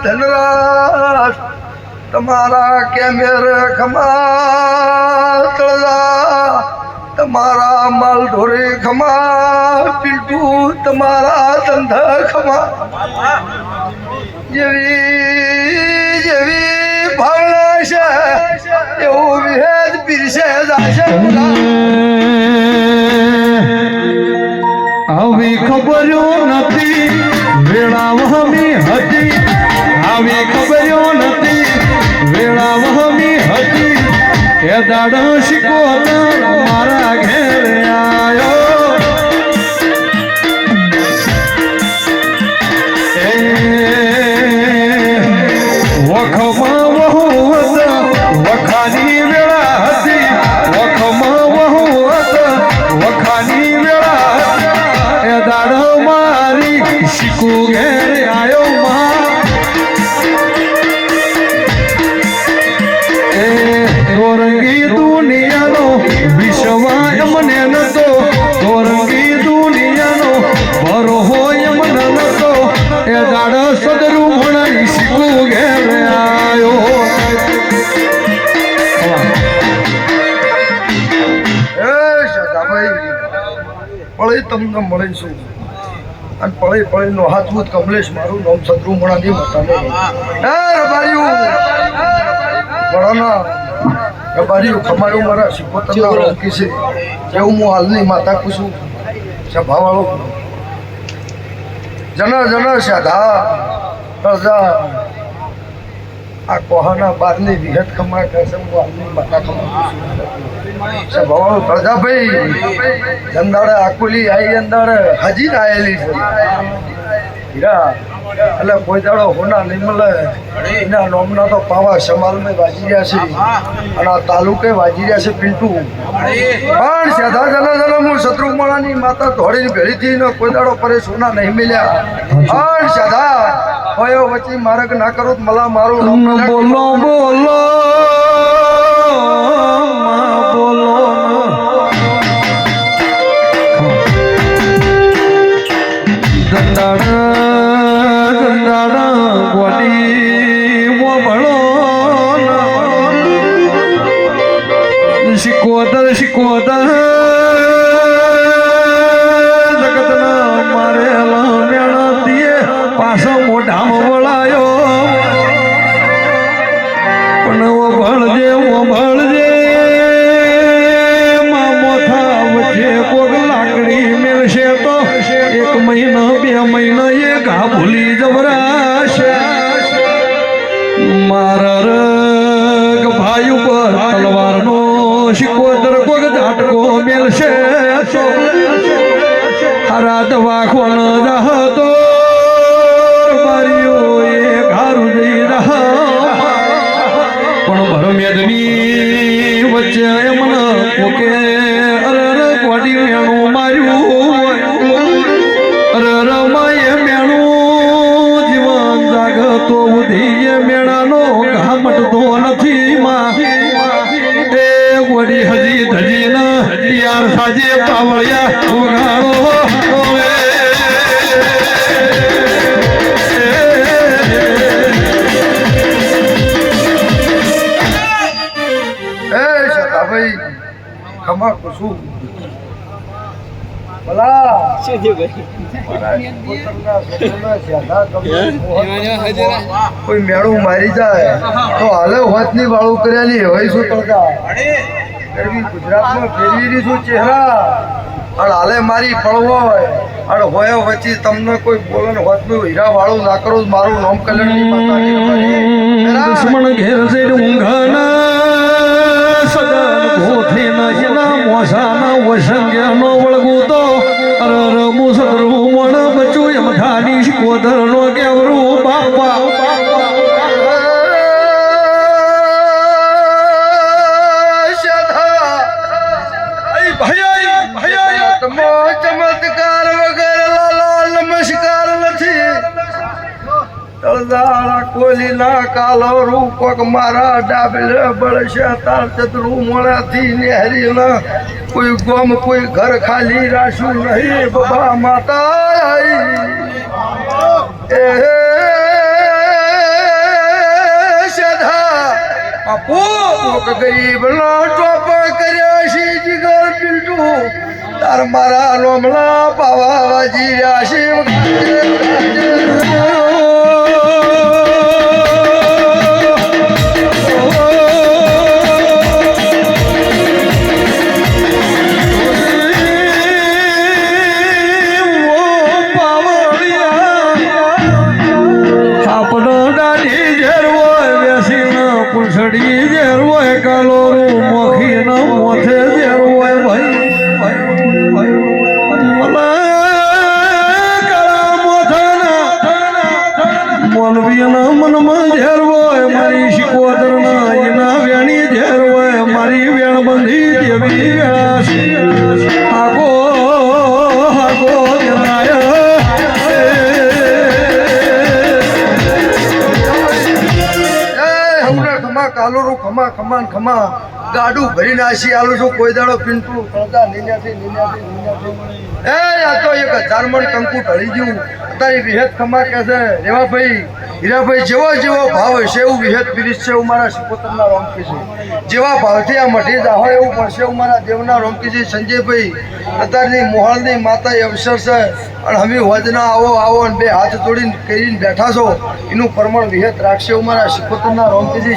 ધનરાજ તમારા કેમેર ખમા તળા તમારા માલ ઢોરે ખમા પિલટુ તમારા ધંધા ખમા જેવી જેવી ભાવના છે એવું વિહેદ પીરસે જાશે આવી ખબરો નથી વેળાવહમી હતી આવી ખબરો નથી વેળાવહમી હતી એ દાડો શીખોતર મારા ઘેર આયો વખમાં વહુ હતા વખાની વેળા હતી વખમાં વહુ હતા વખાની વેળા એ દાડો મારી શીખુ ઘેર આયો માં તોરંગી દુનિયાનો વિશ્વાય મને નતો તોરંગી દુનિયાનો ભરો હોય મને નતો એ દાડો સદરું ભણાઈ શીખુ ઘેર આયો પળે તમને મળીશું અને પળે પળે નો હાથભૂત કમલેશ મારું નામ સદરું મણાની માતાને બળાના રબારીઓ ખમાયો મારા શિકોતરના રોકી છે જેવું હું હાલની માતા પૂછું સભાવાળો જના જના સાધા પ્રજા આ કોહાના બારની વિહત ખમાય કહેશે હું હાલની માતા ખમા સભાવાળો પ્રજાભાઈ જંદાડે આકુલી આવી અંદર હજી આવેલી છે હીરા એટલે કોઈ દાડો હોના નહીં મળે એના નોમના તો પાવા સમાલમાં વાજી રહ્યા છે અને આ તાલુકે વાજી રહ્યા છે પિન્ટુ પણ સદા જના જના હું શત્રુમાળાની માતા ધોળીને ભેળીથી કોઈ દાડો પરે સોના નહીં મળ્યા પણ સદા ભયો વચ્ચે માર્ગ ના કરો તો મલા મારું બોલો બોલો બોલો દંડાડા ગોડી મોભળો શીખોતર શીખોતર જગતના મારેલા મેણા દીએ પાછો મોઢામાં વળાયો પણ ભળજે મોથા વચ્ચે કોક લાકડી મેળશે તો 1 મહિનો 2 મહિના એ ઘા ભૂલી જવરાશે મારા રગ ભાઈ ઉપર તલવારનો શિકોતર કોક ઝાટકો મેળશે હારા દવા કોણ રહતો મારીઓ એ ઘારું જઈ રહ્યા પણ ભરમેદની વચ્ચે એમને કોકે અરર ગોડી મેણું માર્યું અરર માએ મેણું જીવન જાગતો ઉધી એ મેણાનો ઘા મટતો નથી માં એ ગોડી હજી ધજી ન યાર સાજે પાવળિયા ઉગાડો ખમા કુસુમ ભલા કોઈ મેળું મારી જાય તો હાલે હોતની વાળું કરેલી હોય શું તડકા ગુજરાતમાં ફેરવી શું ચહેરા અને હાલે મારી પડવો હોય અને હોય વચ્ચે તમને કોઈ બોલે હોતનું હીરા વાળું ના કરો મારું નામ કલ્યાણ દુશ્મન ઘેર જઈને ઊંઘાના સદન ગોથી નહીના મોસાના વસંગ્યાનો વળગું તો અરર મુસદરું મણ બચું એમ ધાની શિકોતરનો કેવરું બાપા ચમત્કાર વગર લાલ નમસ્કાર નથી તળદાળા કોલી ના કાલો રૂપક મારા ડાબલે બળશે તાર ચતરું મોણાથી નેહરી ન કોઈ ગોમ કોઈ ઘર ખાલી રાશું નહીં બાબા માતા એ મારા લોમલા પાવાજી રાશિ પૂંછડી જેર હોય કાલોરું મોખી ન મોથે જેર હોય ભાઈ મોલવીના મનમાં ઝેર હોય મારી શિકોદર ના એના વેણી ઝેર હોય મારી વેણ બંધી જેવી વેળાશી આગો આગો જણાય કાલોરું ખમા ખમાન ખમા ગાડું ભરી નાસી આલું છું કોઈ દાડો પિંટુ પ્રજા નીન્યાથી એ આ તો 1000 મણ કંકુ ઢળી ગયું અત્યારે વિહેત ખમા કે છે રેવાભાઈ હીરાભાઈ જેવો ભાવ હશે એવું વિહેત પીરીશ છે એવું મારા શિકોતરના રોમકી છે જેવા ભાવથી આ મઢી જા હોય એવું પડશે એવું મારા દેવના રોમકી છે સંજયભાઈ અત્યારની મોહળની માતા એ અવસર છે અને અમે વજના આવો અને બે હાથ જોડીને કરીને બેઠા છો એનું પ્રમાણ વિહેત રાખશે એવું મારા શિકોતરના રોમકી છે